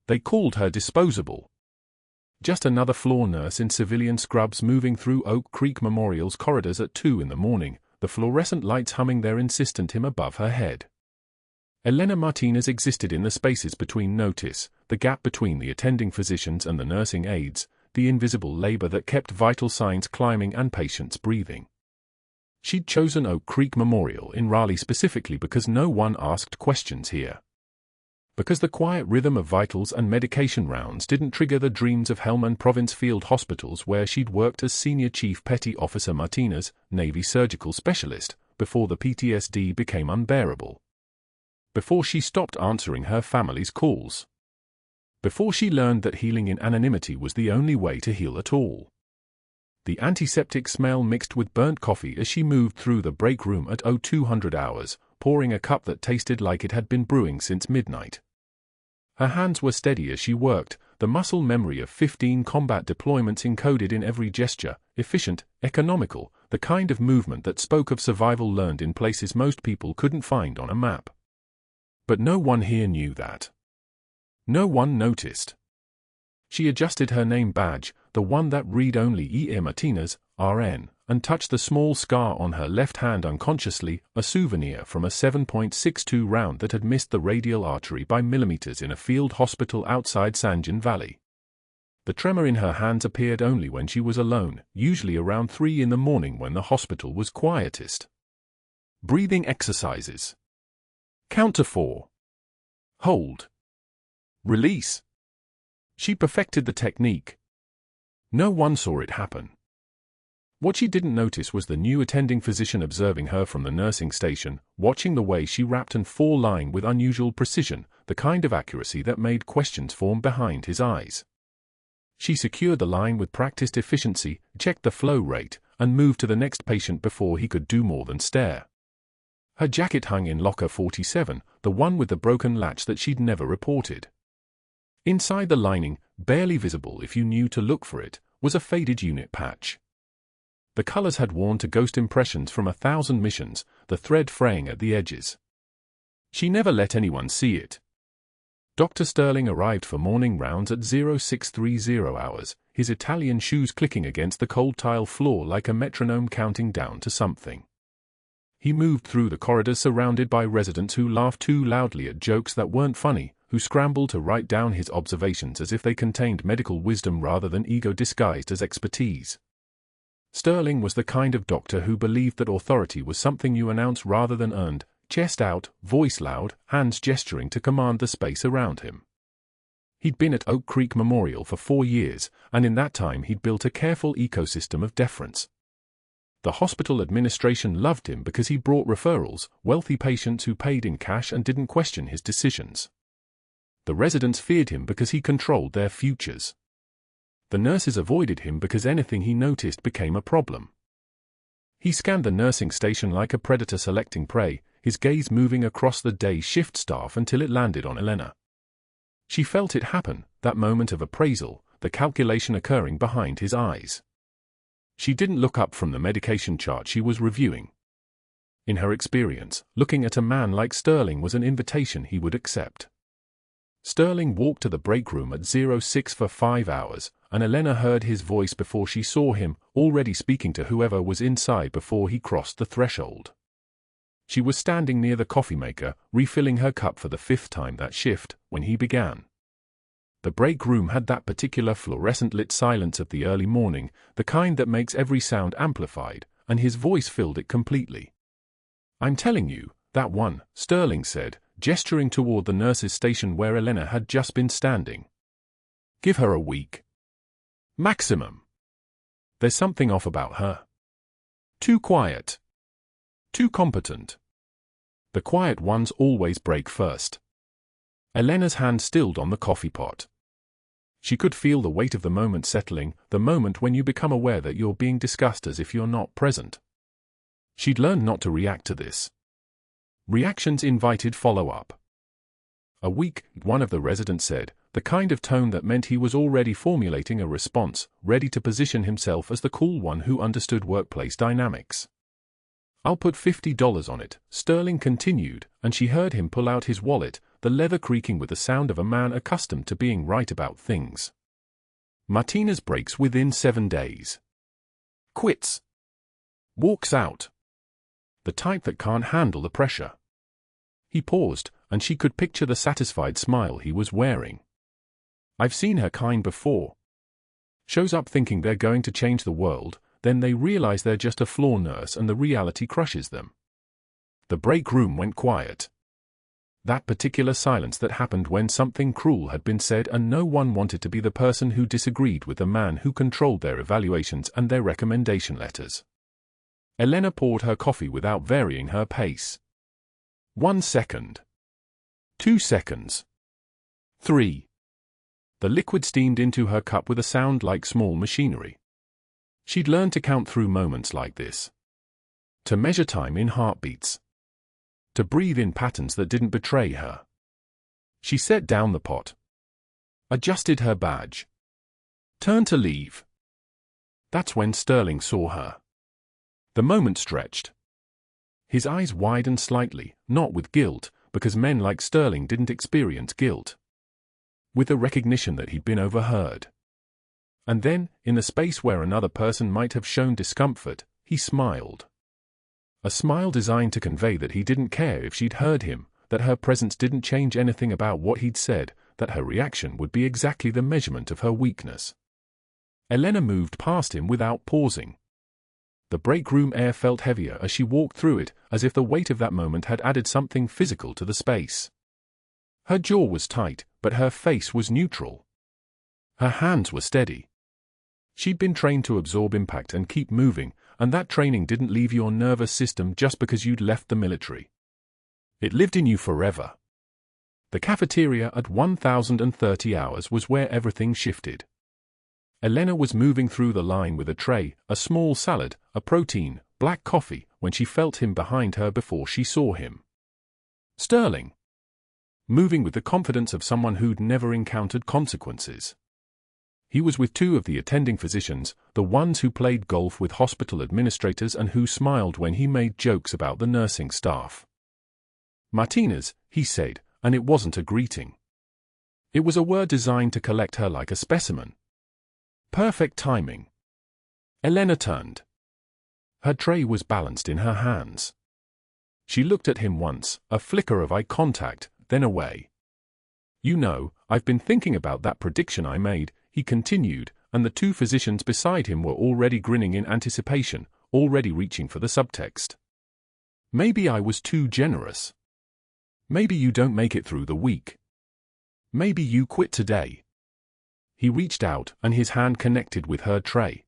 They called her disposable. Just another floor nurse in civilian scrubs moving through Oak Creek Memorial's corridors at 2 in the morning, the fluorescent lights humming their insistent hymn above her head. Elena Martinez existed in the spaces between notice, the gap between the attending physicians and the nursing aides, the invisible labor that kept vital signs climbing and patients breathing. She'd chosen Oak Creek Memorial in Raleigh specifically because no one asked questions here. Because the quiet rhythm of vitals and medication rounds didn't trigger the dreams of Helmand Province Field Hospitals where she'd worked as Senior Chief Petty Officer Martinez, Navy Surgical Specialist, before the PTSD became unbearable. Before she stopped answering her family's calls. Before she learned that healing in anonymity was the only way to heal at all. The antiseptic smell mixed with burnt coffee as she moved through the break room at 0200 hours, pouring a cup that tasted like it had been brewing since midnight. Her hands were steady as she worked, the muscle memory of 15 combat deployments encoded in every gesture, efficient, economical, the kind of movement that spoke of survival learned in places most people couldn't find on a map. But no one here knew that. No one noticed. She adjusted her name badge, the one that read only E. Martinez, RN, and touched the small scar on her left hand unconsciously, a souvenir from a 7.62 round that had missed the radial artery by millimeters in a field hospital outside San Juan Valley. The tremor in her hands appeared only when she was alone, usually around 3 in the morning when the hospital was quietest. Breathing exercises. Count to 4. Hold. Release. She perfected the technique. No one saw it happen. What she didn't notice was the new attending physician observing her from the nursing station, watching the way she wrapped and fall line with unusual precision, the kind of accuracy that made questions form behind his eyes. She secured the line with practiced efficiency, checked the flow rate, and moved to the next patient before he could do more than stare. Her jacket hung in locker 47, the one with the broken latch that she'd never reported. Inside the lining, barely visible if you knew to look for it, was a faded unit patch. The colors had worn to ghost impressions from 1,000 missions, the thread fraying at the edges. She never let anyone see it. Dr. Sterling arrived for morning rounds at 0630 hours, his Italian shoes clicking against the cold tile floor like a metronome counting down to something. He moved through the corridors surrounded by residents who laughed too loudly at jokes that weren't funny, who scrambled to write down his observations as if they contained medical wisdom rather than ego disguised as expertise. Sterling was the kind of doctor who believed that authority was something you announce rather than earned, chest out, voice loud, hands gesturing to command the space around him. He'd been at Oak Creek Memorial for 4 years, and in that time he'd built a careful ecosystem of deference. The hospital administration loved him because he brought referrals, wealthy patients who paid in cash and didn't question his decisions. The residents feared him because he controlled their futures. The nurses avoided him because anything he noticed became a problem. He scanned the nursing station like a predator selecting prey, his gaze moving across the day shift staff until it landed on Elena. She felt it happen, that moment of appraisal, the calculation occurring behind his eyes. She didn't look up from the medication chart she was reviewing. In her experience, looking at a man like Sterling was an invitation he would accept. Sterling walked to the break room at 06 for 5 hours, and Elena heard his voice before she saw him, already speaking to whoever was inside before he crossed the threshold. She was standing near the coffee maker, refilling her cup for the 5th time that shift, when he began. The break room had that particular fluorescent-lit silence of the early morning, the kind that makes every sound amplified, and his voice filled it completely. "I'm telling you, that one," Sterling said, gesturing toward the nurse's station where Elena had just been standing. "Give her a week. Maximum. There's something off about her. Too quiet. Too competent. The quiet ones always break first." Elena's hand stilled on the coffee pot. She could feel the weight of the moment settling, the moment when you become aware that you're being discussed as if you're not present. She'd learned not to react to this. Reactions invited follow-up. "A week," one of the residents said, the kind of tone that meant he was already formulating a response, ready to position himself as the cool one who understood workplace dynamics. "I'll put $50 on it," Sterling continued, and she heard him pull out his wallet, the the leather creaking with the sound of a man accustomed to being right about things. Martinez breaks within 7 days. Quits. Walks out. The type that can't handle the pressure. He paused, and she could picture the satisfied smile he was wearing. I've seen her kind before. Shows up thinking they're going to change the world, then they realize they're just a floor nurse and the reality crushes them. The break room went quiet. That particular silence that happened when something cruel had been said and no one wanted to be the person who disagreed with the man who controlled their evaluations and their recommendation letters. Elena poured her coffee without varying her pace. 1 second. 2 seconds. 3. The liquid steamed into her cup with a sound like small machinery. She'd learned to count through moments like this. To measure time in heartbeats. To breathe in patterns that didn't betray her. She set down the pot. Adjusted her badge. Turned to leave. That's when Sterling saw her. The moment stretched. His eyes widened slightly, not with guilt, because men like Sterling didn't experience guilt. With the recognition that he'd been overheard. And then, in the space where another person might have shown discomfort, he smiled. A smile designed to convey that he didn't care if she'd heard him, that her presence didn't change anything about what he'd said, that her reaction would be exactly the measurement of her weakness. Elena moved past him without pausing. The break room air felt heavier as she walked through it, as if the weight of that moment had added something physical to the space. Her jaw was tight, but her face was neutral. Her hands were steady. She'd been trained to absorb impact and keep moving, and that training didn't leave your nervous system just because you'd left the military. It lived in you forever. The cafeteria at 1030 hours was where everything shifted. Elena was moving through the line with a tray, a small salad, a protein, black coffee, when she felt him behind her before she saw him. Sterling. Moving with the confidence of someone who'd never encountered consequences. He was with 2 of the attending physicians, the ones who played golf with hospital administrators and who smiled when he made jokes about the nursing staff. Martinez, he said, and it wasn't a greeting. It was a word designed to collect her like a specimen. Perfect timing. Elena turned. Her tray was balanced in her hands. She looked at him once, a flicker of eye contact, then away. You know, I've been thinking about that prediction I made, he continued, and the 2 physicians beside him were already grinning in anticipation, already reaching for the subtext. Maybe I was too generous. Maybe you don't make it through the week. Maybe you quit today. He reached out, and his hand connected with her tray.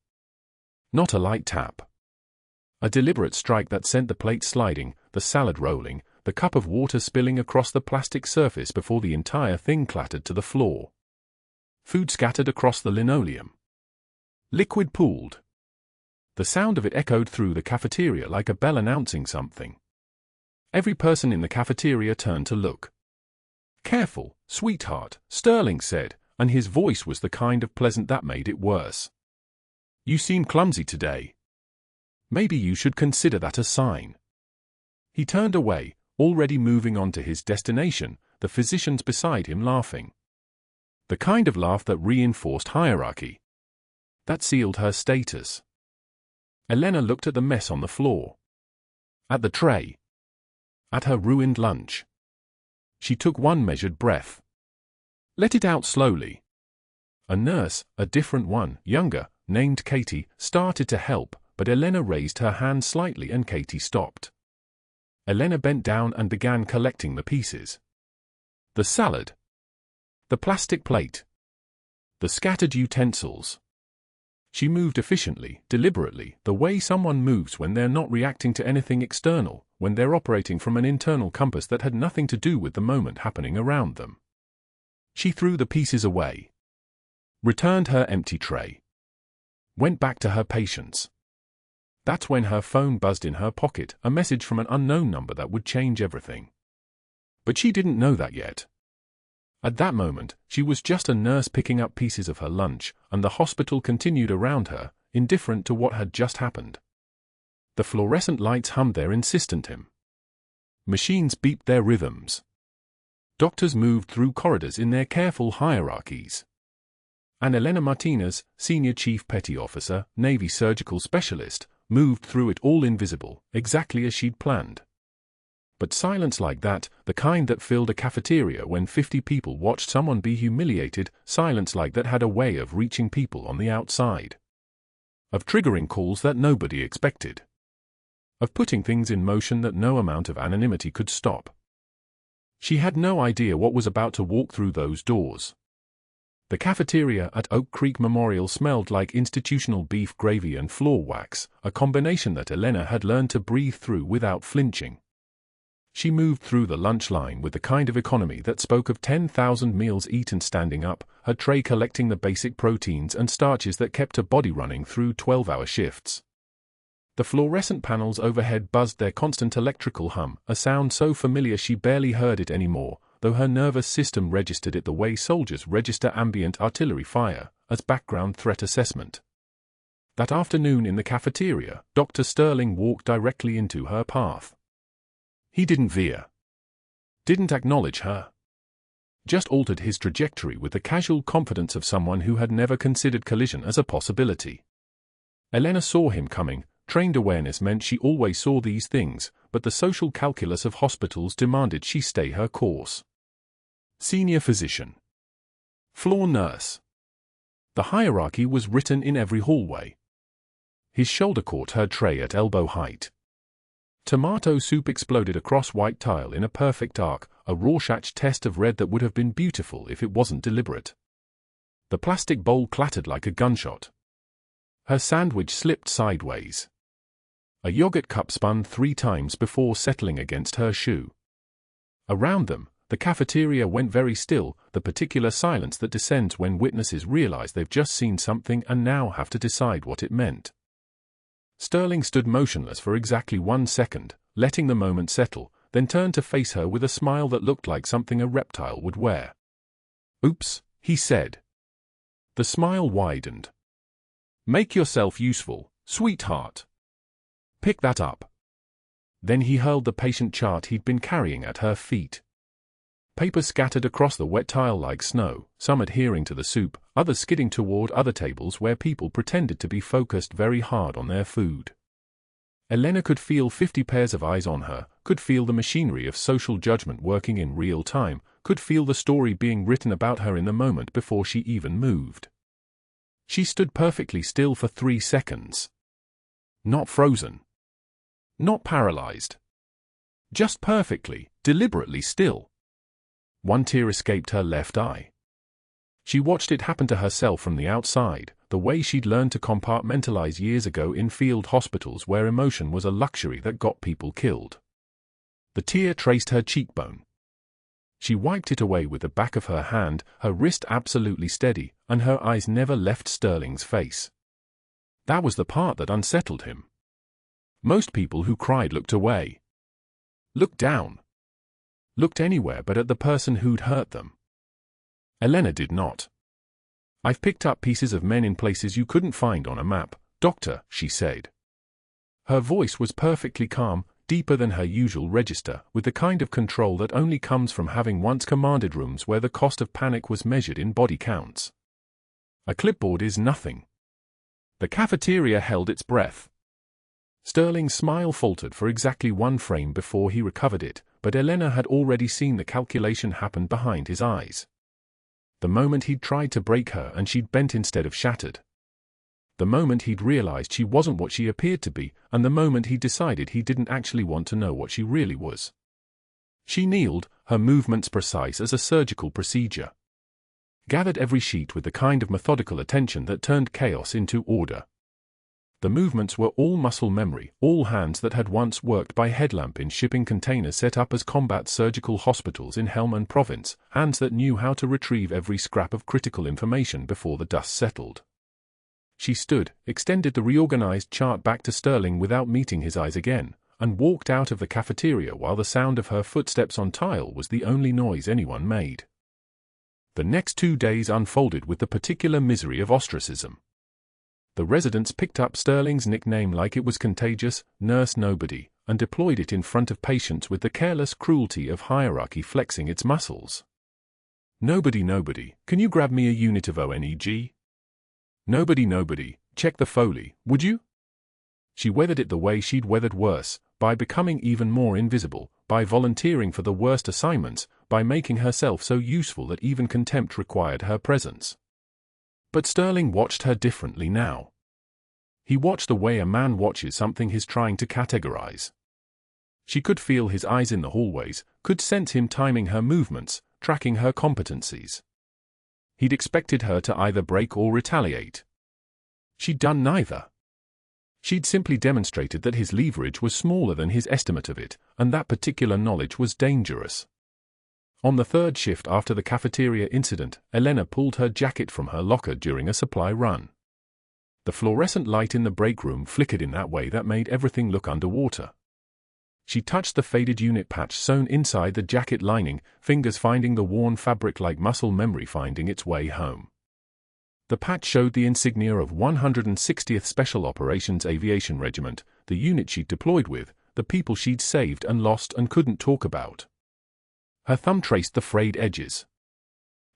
Not a light tap. A deliberate strike that sent the plate sliding, the salad rolling, the cup of water spilling across the plastic surface before the entire thing clattered to the floor. Food scattered across the linoleum. Liquid pooled. The sound of it echoed through the cafeteria like a bell announcing something. Every person in the cafeteria turned to look. Careful, sweetheart, Sterling said, and his voice was the kind of pleasant that made it worse. You seem clumsy today. Maybe you should consider that a sign. He turned away, already moving on to his destination, the physicians beside him laughing. The kind of laugh that reinforced hierarchy. That sealed her status. Elena looked at the mess on the floor. At the tray. At her ruined lunch. She took one measured breath. Let it out slowly. A nurse, a different one, younger, named Katie, started to help, but Elena raised her hand slightly and Katie stopped. Elena bent down and began collecting the pieces. The salad. The plastic plate. The scattered utensils. She moved efficiently, deliberately, the way someone moves when they're not reacting to anything external, when they're operating from an internal compass that had nothing to do with the moment happening around them. She threw the pieces away. Returned her empty tray. Went back to her patients. That's when her phone buzzed in her pocket, a message from an unknown number that would change everything. But she didn't know that yet. At that moment, she was just a nurse picking up pieces of her lunch, and the hospital continued around her, indifferent to what had just happened. The fluorescent lights hummed their insistent hymn. Machines beeped their rhythms. Doctors moved through corridors in their careful hierarchies. And Elena Martinez, Senior Chief Petty Officer, Navy Surgical Specialist, moved through it all invisible, exactly as she'd planned. But silence like that, the kind that filled a cafeteria when 50 people watched someone be humiliated, silence like that had a way of reaching people on the outside. Of triggering calls that nobody expected. Of putting things in motion that no amount of anonymity could stop. She had no idea what was about to walk through those doors. The cafeteria at Oak Creek Memorial smelled like institutional beef gravy and floor wax, a combination that Elena had learned to breathe through without flinching. She moved through the lunch line with the kind of economy that spoke of 10,000 meals eaten standing up, her tray collecting the basic proteins and starches that kept her body running through 12-hour shifts. The fluorescent panels overhead buzzed their constant electrical hum, a sound so familiar she barely heard it anymore, though her nervous system registered it the way soldiers register ambient artillery fire, as background threat assessment. That afternoon in the cafeteria, Dr. Sterling walked directly into her path. He didn't veer. Didn't acknowledge her. Just altered his trajectory with the casual confidence of someone who had never considered collision as a possibility. Elena saw him coming. Trained awareness meant she always saw these things, but the social calculus of hospitals demanded she stay her course. Senior physician. Floor nurse. The hierarchy was written in every hallway. His shoulder caught her tray at elbow height. Tomato soup exploded across white tile in a perfect arc, a Rorschach test of red that would have been beautiful if it wasn't deliberate. The plastic bowl clattered like a gunshot. Her sandwich slipped sideways. A yogurt cup spun 3 times before settling against her shoe. Around them, the cafeteria went very still, the particular silence that descends when witnesses realize they've just seen something and now have to decide what it meant. Sterling stood motionless for exactly 1 second, letting the moment settle, then turned to face her with a smile that looked like something a reptile would wear. "Oops," he said. The smile widened. "Make yourself useful, sweetheart. Pick that up." Then he hurled the patient chart he'd been carrying at her feet. Paper scattered across the wet tile like snow, some adhering to the soup, others skidding toward other tables where people pretended to be focused very hard on their food. Elena could feel 50 pairs of eyes on her, could feel the machinery of social judgment working in real time, could feel the story being written about her in the moment before she even moved. She stood perfectly still for 3 seconds. Not frozen. Not paralyzed. Just perfectly, deliberately still. 1 tear escaped her left eye. She watched it happen to herself from the outside, the way she'd learned to compartmentalize years ago in field hospitals where emotion was a luxury that got people killed. The tear traced her cheekbone. She wiped it away with the back of her hand, her wrist absolutely steady, and her eyes never left Sterling's face. That was the part that unsettled him. Most people who cried looked away. Looked down. Looked anywhere but at the person who'd hurt them. Elena did not. "I've picked up pieces of men in places you couldn't find on a map, doctor," she said. Her voice was perfectly calm, deeper than her usual register, with the kind of control that only comes from having once commanded rooms where the cost of panic was measured in body counts. "A clipboard is nothing." The cafeteria held its breath. Sterling's smile faltered for exactly 1 frame before he recovered it, but Elena had already seen the calculation happen behind his eyes. The moment he'd tried to break her and she'd bent instead of shattered. The moment he'd realized she wasn't what she appeared to be, and the moment he decided he didn't actually want to know what she really was. She kneeled, her movements precise as a surgical procedure. Gathered every sheet with the kind of methodical attention that turned chaos into order. The movements were all muscle memory, all hands that had once worked by headlamp in shipping containers set up as combat surgical hospitals in Helmand Province, hands that knew how to retrieve every scrap of critical information before the dust settled. She stood, extended the reorganized chart back to Sterling without meeting his eyes again, and walked out of the cafeteria while the sound of her footsteps on tile was the only noise anyone made. The next 2 days unfolded with the particular misery of ostracism. The residents picked up Sterling's nickname like it was contagious, Nurse Nobody, and deployed it in front of patients with the careless cruelty of hierarchy flexing its muscles. Nobody, can you grab me a unit of ONEG? Nobody, check the Foley, would you? She weathered it the way she'd weathered worse, by becoming even more invisible, by volunteering for the worst assignments, by making herself so useful that even contempt required her presence. But Sterling watched her differently now. He watched the way a man watches something he's trying to categorize. She could feel his eyes in the hallways, could sense him timing her movements, tracking her competencies. He'd expected her to either break or retaliate. She'd done neither. She'd simply demonstrated that his leverage was smaller than his estimate of it, and that particular knowledge was dangerous. On the third shift after the cafeteria incident, Elena pulled her jacket from her locker during a supply run. The fluorescent light in the break room flickered in that way that made everything look underwater. She touched the faded unit patch sewn inside the jacket lining, fingers finding the worn fabric like muscle memory finding its way home. The patch showed the insignia of 160th Special Operations Aviation Regiment, the unit she'd deployed with, the people she'd saved and lost and couldn't talk about. Her thumb traced the frayed edges.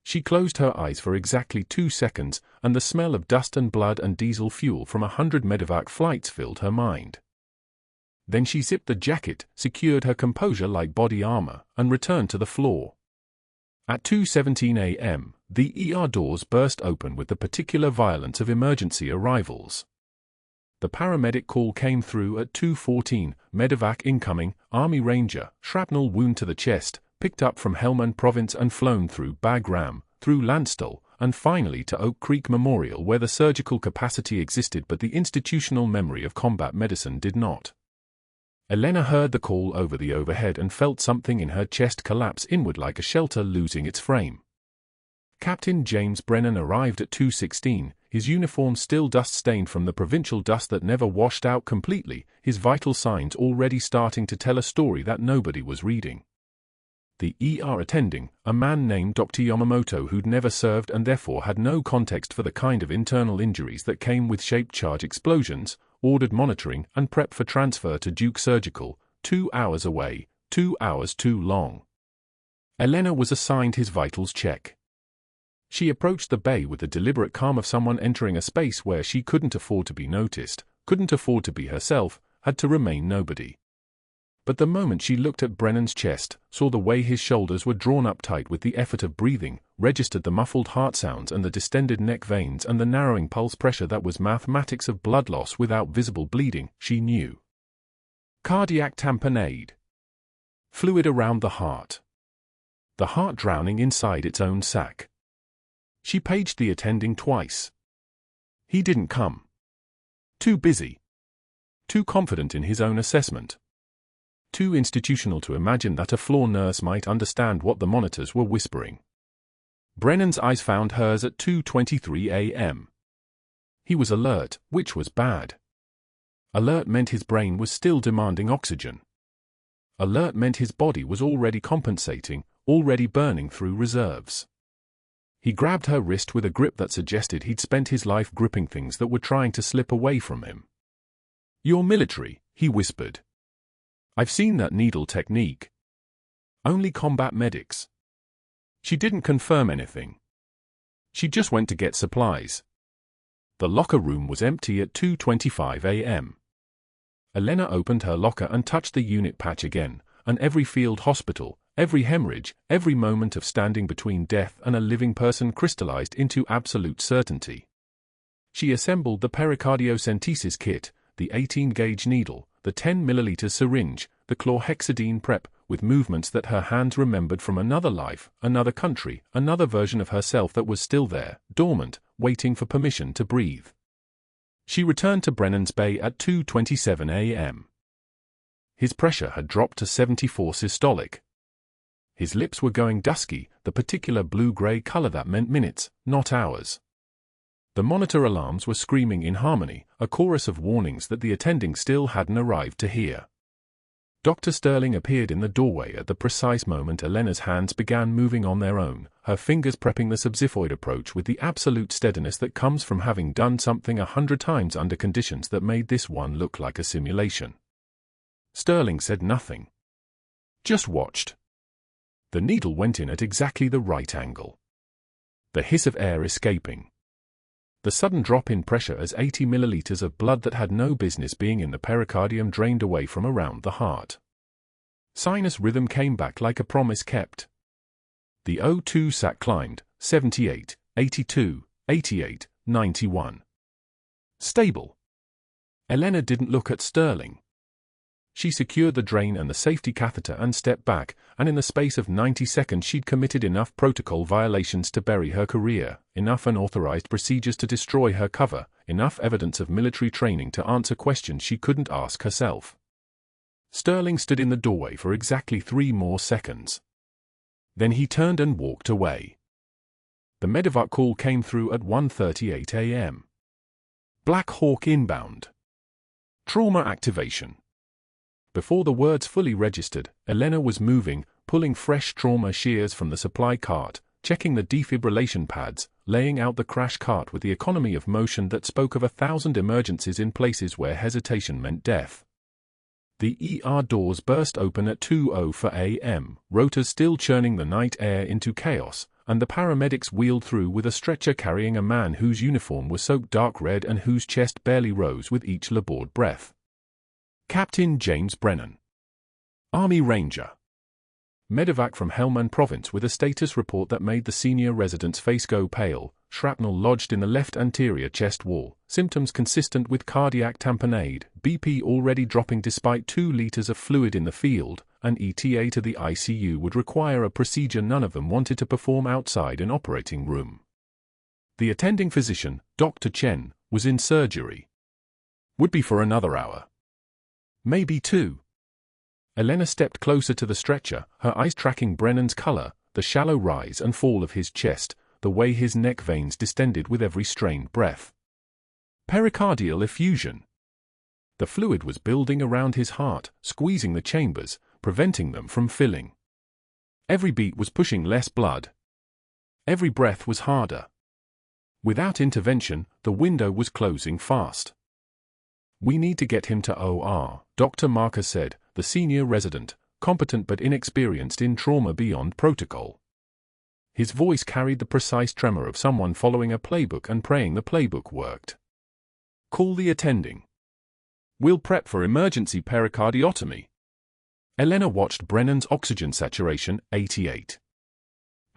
She closed her eyes for exactly 2 seconds, and the smell of dust and blood and diesel fuel from 100 medevac flights filled her mind. Then she zipped the jacket, secured her composure like body armor, and returned to the floor. At 2:17 a.m., the ER doors burst open with the particular violence of emergency arrivals. The paramedic call came through at 2:14, medevac incoming, Army Ranger, shrapnel wound to the chest, picked up from Helmand Province and flown through Bagram, through Landstuhl, and finally to Oak Creek Memorial where the surgical capacity existed but the institutional memory of combat medicine did not. Elena heard the call over the overhead and felt something in her chest collapse inward like a shelter losing its frame. Captain James Brennan arrived at 2:16, his uniform still dust-stained from the provincial dust that never washed out completely, his vital signs already starting to tell a story that nobody was reading. The ER attending, a man named Dr. Yamamoto who'd never served and therefore had no context for the kind of internal injuries that came with shaped charge explosions, ordered monitoring and prep for transfer to Duke Surgical, 2 hours away, 2 hours too long. Elena was assigned his vitals check. She approached the bay with the deliberate calm of someone entering a space where she couldn't afford to be noticed, couldn't afford to be herself, had to remain nobody. But the moment she looked at Brennan's chest, saw the way his shoulders were drawn up tight with the effort of breathing, registered the muffled heart sounds and the distended neck veins and the narrowing pulse pressure that was mathematics of blood loss without visible bleeding, she knew. Cardiac tamponade. Fluid around the heart. The heart drowning inside its own sac. She paged the attending twice. He didn't come. Too busy. Too confident in his own assessment. Too institutional to imagine that a floor nurse might understand what the monitors were whispering. Brennan's eyes found hers at 2:23 a.m. He was alert, which was bad. Alert meant his brain was still demanding oxygen. Alert meant his body was already compensating, already burning through reserves. He grabbed her wrist with a grip that suggested he'd spent his life gripping things that were trying to slip away from him. "You're military," he whispered. "I've seen that needle technique. Only combat medics." She didn't confirm anything. She just went to get supplies. The locker room was empty at 2:25 a.m. Elena opened her locker and touched the unit patch again, and every field hospital, every hemorrhage, every moment of standing between death and a living person crystallized into absolute certainty. She assembled the pericardiocentesis kit, the 18-gauge needle, the 10 milliliter syringe, the chlorhexidine prep, with movements that her hands remembered from another life, another country, another version of herself that was still there, dormant, waiting for permission to breathe. She returned to Brennan's Bay at 2:27 a.m. His pressure had dropped to 74 systolic. His lips were going dusky, the particular blue-gray color that meant minutes, not hours. The monitor alarms were screaming in harmony, a chorus of warnings that the attending still hadn't arrived to hear. Dr. Sterling appeared in the doorway at the precise moment Elena's hands began moving on their own, her fingers prepping the subxiphoid approach with the absolute steadiness that comes from having done something 100 times under conditions that made this one look like a simulation. Sterling said nothing. Just watched. The needle went in at exactly the right angle. The hiss of air escaping. The sudden drop in pressure as 80 milliliters of blood that had no business being in the pericardium drained away from around the heart. Sinus rhythm came back like a promise kept. The O2 sat climbed, 78, 82, 88, 91. Stable. Elena didn't look at Sterling. She secured the drain and the safety catheter and stepped back, and in the space of 90 seconds she'd committed enough protocol violations to bury her career, enough unauthorized procedures to destroy her cover, enough evidence of military training to answer questions she couldn't ask herself. Sterling stood in the doorway for exactly 3 more seconds. Then he turned and walked away. The medevac call came through at 1:38 a.m. Black Hawk inbound. Trauma activation. Before the words fully registered, Elena was moving, pulling fresh trauma shears from the supply cart, checking the defibrillation pads, laying out the crash cart with the economy of motion that spoke of 1,000 emergencies in places where hesitation meant death. The ER doors burst open at 2:04 a.m., rotors still churning the night air into chaos, and the paramedics wheeled through with a stretcher carrying a man whose uniform was soaked dark red and whose chest barely rose with each labored breath. Captain James Brennan. Army Ranger. Medevac from Helmand Province with a status report that made the senior resident's face go pale, shrapnel lodged in the left anterior chest wall, symptoms consistent with cardiac tamponade, BP already dropping despite 2 liters of fluid in the field, and ETA to the ICU would require a procedure none of them wanted to perform outside an operating room. The attending physician, Dr. Chen, was in surgery. Would be for another hour. Maybe 2. Elena stepped closer to the stretcher, her eyes tracking Brennan's color, the shallow rise and fall of his chest, the way his neck veins distended with every strained breath. Pericardial effusion. The fluid was building around his heart, squeezing the chambers, preventing them from filling. Every beat was pushing less blood. Every breath was harder. Without intervention, the window was closing fast. "We need to get him to OR," Dr. Marker said, the senior resident, competent but inexperienced in trauma beyond protocol. His voice carried the precise tremor of someone following a playbook and praying the playbook worked. "Call the attending. We'll prep for emergency pericardiotomy." Elena watched Brennan's oxygen saturation, 88.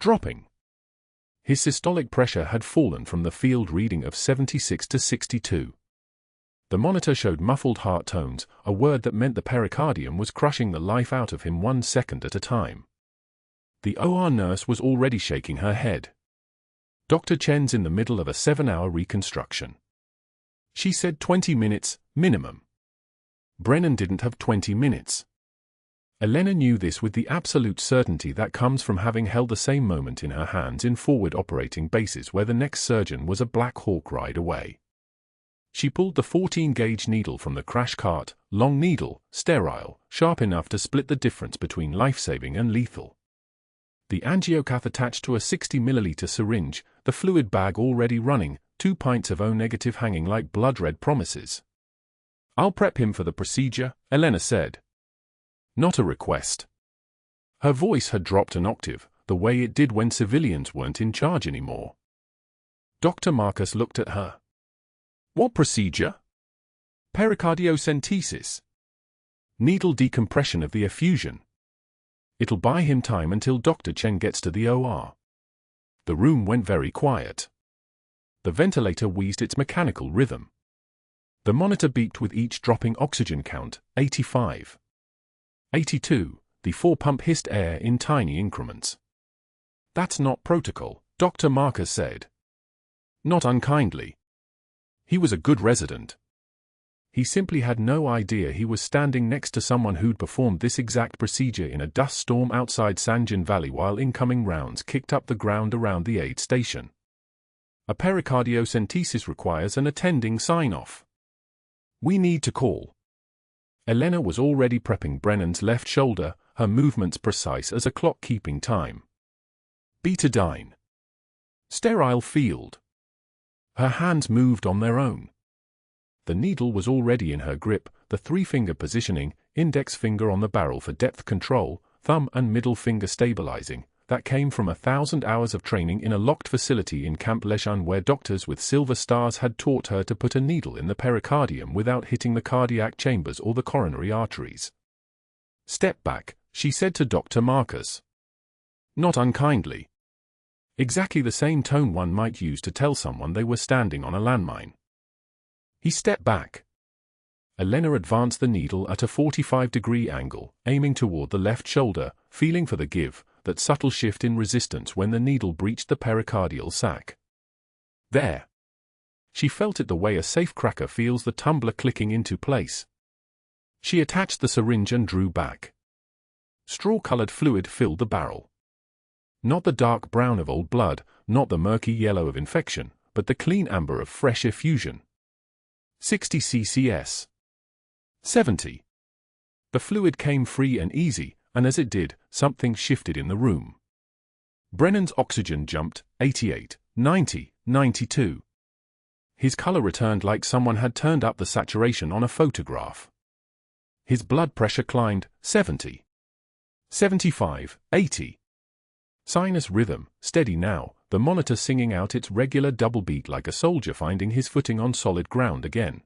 Dropping. His systolic pressure had fallen from the field reading of 76 to 62. The monitor showed muffled heart tones, a word that meant the pericardium was crushing the life out of him 1 second at a time. The OR nurse was already shaking her head. Dr. Chen's in the middle of a 7-hour reconstruction. She said 20 minutes, minimum. Brennan didn't have 20 minutes. Elena knew this with the absolute certainty that comes from having held the same moment in her hands in forward operating bases where the next surgeon was a Black Hawk ride away. She pulled the 14-gauge needle from the crash cart, long needle, sterile, sharp enough to split the difference between life-saving and lethal. The angiocath attached to a 60-milliliter syringe, the fluid bag already running, 2 pints of O-negative hanging like blood-red promises. "I'll prep him for the procedure," Elena said. Not a request. Her voice had dropped an octave, the way it did when civilians weren't in charge anymore. Dr. Marcus looked at her. "What procedure?" "Pericardiocentesis. Needle decompression of the effusion. It'll buy him time until Dr. Chen gets to the OR." The room went very quiet. The ventilator wheezed its mechanical rhythm. The monitor beeped with each dropping oxygen count, 85. 82, the 4-pump hissed air in tiny increments. "That's not protocol," Dr. Marcus said. Not unkindly. He was a good resident. He simply had no idea he was standing next to someone who'd performed this exact procedure in a dust storm outside Sanjin Valley while incoming rounds kicked up the ground around the aid station. A pericardiocentesis requires an attending sign-off. "We need to call." Elena was already prepping Brennan's left shoulder, her movements precise as a clock keeping time. Betadine. Sterile field. Her hands moved on their own. The needle was already in her grip, the 3-finger positioning, index finger on the barrel for depth control, thumb and middle finger stabilizing. That came from 1,000 hours of training in a locked facility in Camp Lejeune, where doctors with silver stars had taught her to put a needle in the pericardium without hitting the cardiac chambers or the coronary arteries. "Step back," she said to Dr. Marcus. Not unkindly. Exactly the same tone one might use to tell someone they were standing on a landmine. He stepped back. Elena advanced the needle at a 45-degree angle, aiming toward the left shoulder, feeling for the give, that subtle shift in resistance when the needle breached the pericardial sac. There. She felt it the way a safecracker feels the tumbler clicking into place. She attached the syringe and drew back. Straw-colored fluid filled the barrel. Not the dark brown of old blood, not the murky yellow of infection, but the clean amber of fresh effusion. 60 ccs. 70. The fluid came free and easy, and as it did, something shifted in the room. Brennan's oxygen jumped, 88, 90, 92. His color returned like someone had turned up the saturation on a photograph. His blood pressure climbed, 70. 75, 80. Sinus rhythm, steady now, the monitor singing out its regular double beat like a soldier finding his footing on solid ground again.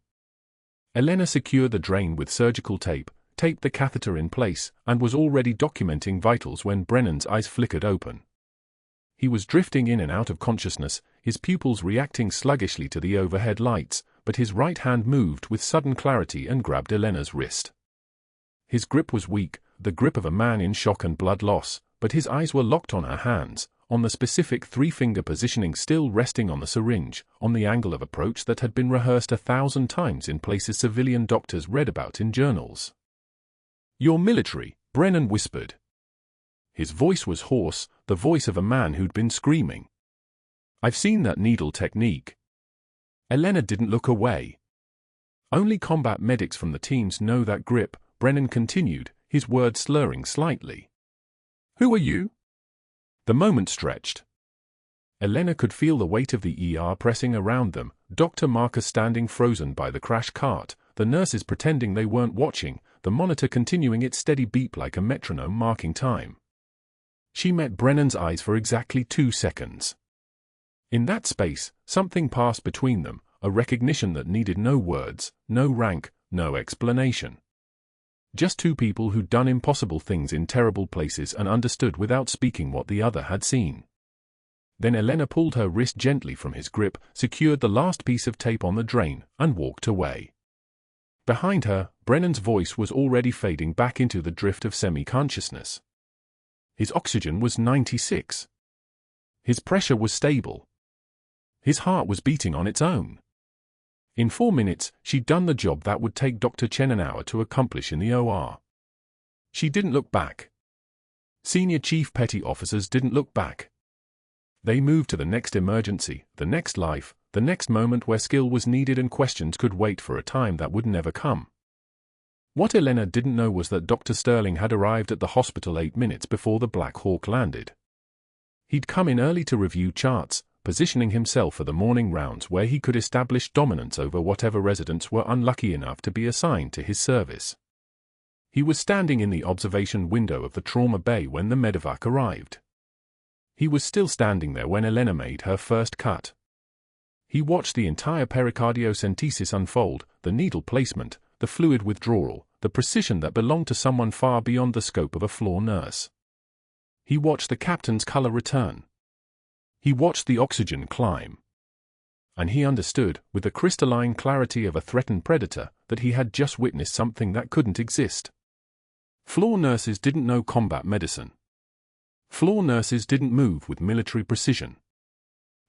Elena secured the drain with surgical tape, taped the catheter in place, and was already documenting vitals when Brennan's eyes flickered open. He was drifting in and out of consciousness, his pupils reacting sluggishly to the overhead lights, but his right hand moved with sudden clarity and grabbed Elena's wrist. His grip was weak, the grip of a man in shock and blood loss, but his eyes were locked on her hands, on the specific three-finger positioning still resting on the syringe, on the angle of approach that had been rehearsed 1,000 times in places civilian doctors read about in journals. "You're military," Brennan whispered. His voice was hoarse, the voice of a man who'd been screaming. "I've seen that needle technique." Elena didn't look away. "Only combat medics from the teams know that grip," Brennan continued, his words slurring slightly. "Who are you?" The moment stretched. Elena could feel the weight of the ER pressing around them, Dr. Marcus standing frozen by the crash cart, the nurses pretending they weren't watching, the monitor continuing its steady beep like a metronome marking time. She met Brennan's eyes for exactly 2 seconds. In that space, something passed between them, a recognition that needed no words, no rank, no explanation. Just two people who'd done impossible things in terrible places and understood without speaking what the other had seen. Then Elena pulled her wrist gently from his grip, secured the last piece of tape on the drain, and walked away. Behind her, Brennan's voice was already fading back into the drift of semi-consciousness. His oxygen was 96. His pressure was stable. His heart was beating on its own. In 4 minutes, she'd done the job that would take Dr. Chen an hour to accomplish in the OR. She didn't look back. Senior chief petty officers didn't look back. They moved to the next emergency, the next life, the next moment where skill was needed and questions could wait for a time that would never come. What Elena didn't know was that Dr. Sterling had arrived at the hospital 8 minutes before the Black Hawk landed. He'd come in early to review charts, positioning himself for the morning rounds where he could establish dominance over whatever residents were unlucky enough to be assigned to his service. He was standing in the observation window of the trauma bay when the medevac arrived. He was still standing there when Elena made her first cut. He watched the entire pericardiocentesis unfold, the needle placement, the fluid withdrawal, the precision that belonged to someone far beyond the scope of a floor nurse. He watched the captain's color return. He watched the oxygen climb. And he understood, with the crystalline clarity of a threatened predator, that he had just witnessed something that couldn't exist. Floor nurses didn't know combat medicine. Floor nurses didn't move with military precision.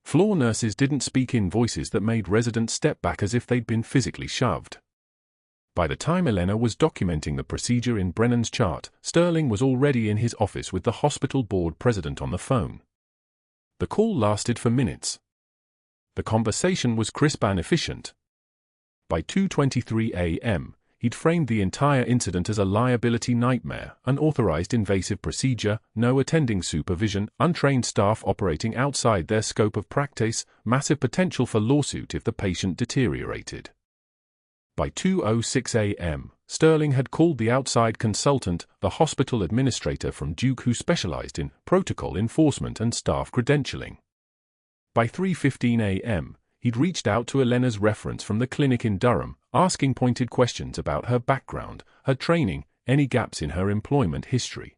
Floor nurses didn't speak in voices that made residents step back as if they'd been physically shoved. By the time Elena was documenting the procedure in Brennan's chart, Sterling was already in his office with the hospital board president on the phone. The call lasted for minutes. The conversation was crisp and efficient. By 2:23 a.m., he'd framed the entire incident as a liability nightmare, unauthorized invasive procedure, no attending supervision, untrained staff operating outside their scope of practice, massive potential for lawsuit if the patient deteriorated. By 2:06 a.m., Sterling had called the outside consultant, the hospital administrator from Duke who specialized in protocol enforcement and staff credentialing. By 3:15 a.m., he'd reached out to Elena's reference from the clinic in Durham, asking pointed questions about her background, her training, any gaps in her employment history.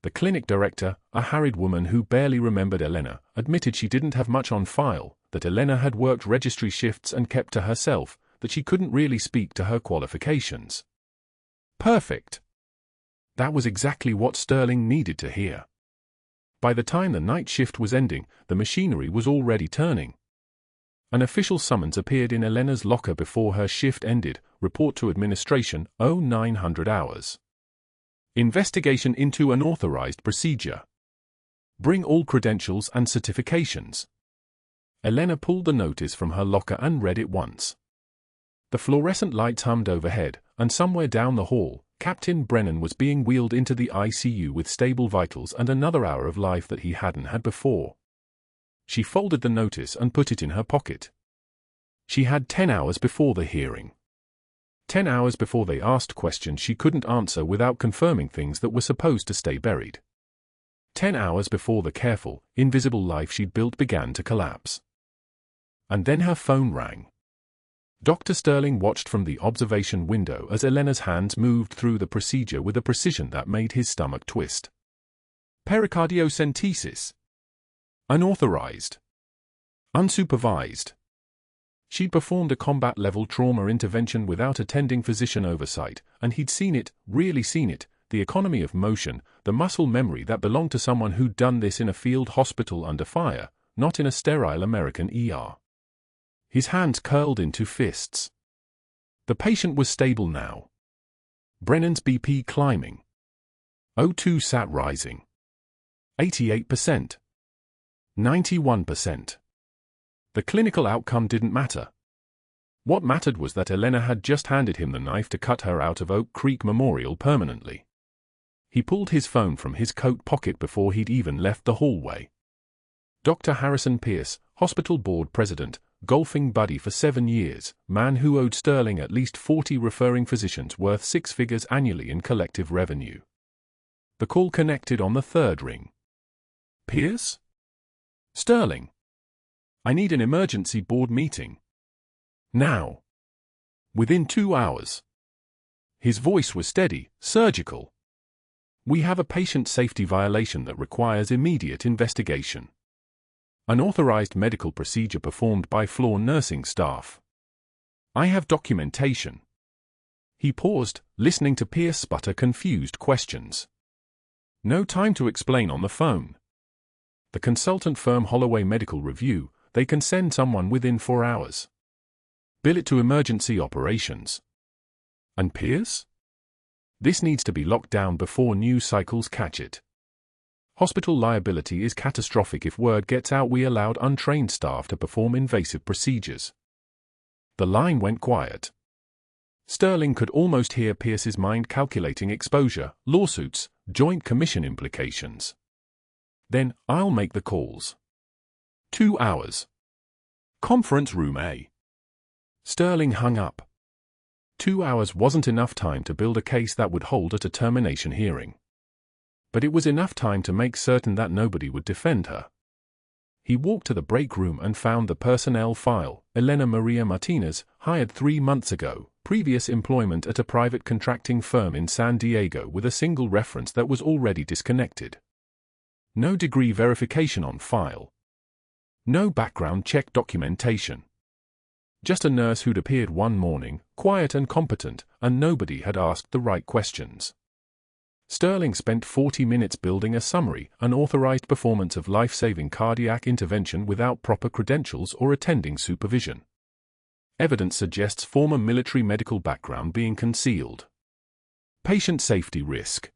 The clinic director, a harried woman who barely remembered Elena, admitted she didn't have much on file, that Elena had worked registry shifts and kept to herself, that she couldn't really speak to her qualifications. Perfect. That was exactly what Sterling needed to hear. By the time the night shift was ending, the machinery was already turning. An official summons appeared in Elena's locker before her shift ended. Report to administration, 0900 hours. Investigation into unauthorized procedure. Bring all credentials and certifications. Elena pulled the notice from her locker and read it once. The fluorescent lights hummed overhead, and somewhere down the hall, Captain Brennan was being wheeled into the ICU with stable vitals and another hour of life that he hadn't had before. She folded the notice and put it in her pocket. She had 10 hours before the hearing. 10 hours before they asked questions she couldn't answer without confirming things that were supposed to stay buried. 10 hours before the careful, invisible life she'd built began to collapse. And then her phone rang. Dr. Sterling watched from the observation window as Elena's hands moved through the procedure with a precision that made his stomach twist. Pericardiocentesis. Unauthorized. Unsupervised. She'd performed a combat-level trauma intervention without attending physician oversight, and he'd seen it, really seen it, the economy of motion, the muscle memory that belonged to someone who'd done this in a field hospital under fire, not in a sterile American ER. His hands curled into fists. The patient was stable now. Brennan's BP climbing. O2 sat rising. 88%. 91%. The clinical outcome didn't matter. What mattered was that Elena had just handed him the knife to cut her out of Oak Creek Memorial permanently. He pulled his phone from his coat pocket before he'd even left the hallway. Dr. Harrison Pierce, hospital board president, golfing buddy for 7 years, man who owed Sterling at least 40 referring physicians worth 6 figures annually in collective revenue. The call connected on the third ring. Pierce? Sterling. I need an emergency board meeting. Now. Within 2 hours. His voice was steady, surgical. We have a patient safety violation that requires immediate investigation. Unauthorized medical procedure performed by floor nursing staff. I have documentation. He paused, listening to Pierce sputter confused questions. No time to explain on the phone. The consultant firm Holloway Medical Review, they can send someone within 4 hours. Bill it to emergency operations. And Pierce? This needs to be locked down before news cycles catch it. Hospital liability is catastrophic if word gets out we allowed untrained staff to perform invasive procedures. The line went quiet. Sterling could almost hear Pierce's mind calculating exposure, lawsuits, joint commission implications. Then, I'll make the calls. 2 hours. Conference room A. Sterling hung up. 2 hours wasn't enough time to build a case that would hold at a termination hearing. But it was enough time to make certain that nobody would defend her. He walked to the break room and found the personnel file. Elena Maria Martinez, hired 3 months ago, previous employment at a private contracting firm in San Diego with a single reference that was already disconnected. No degree verification on file. No background check documentation. Just a nurse who'd appeared one morning, quiet and competent, and nobody had asked the right questions. Sterling spent 40 minutes building a summary, unauthorized performance of life-saving cardiac intervention without proper credentials or attending supervision. Evidence suggests former military medical background being concealed. Patient safety risk.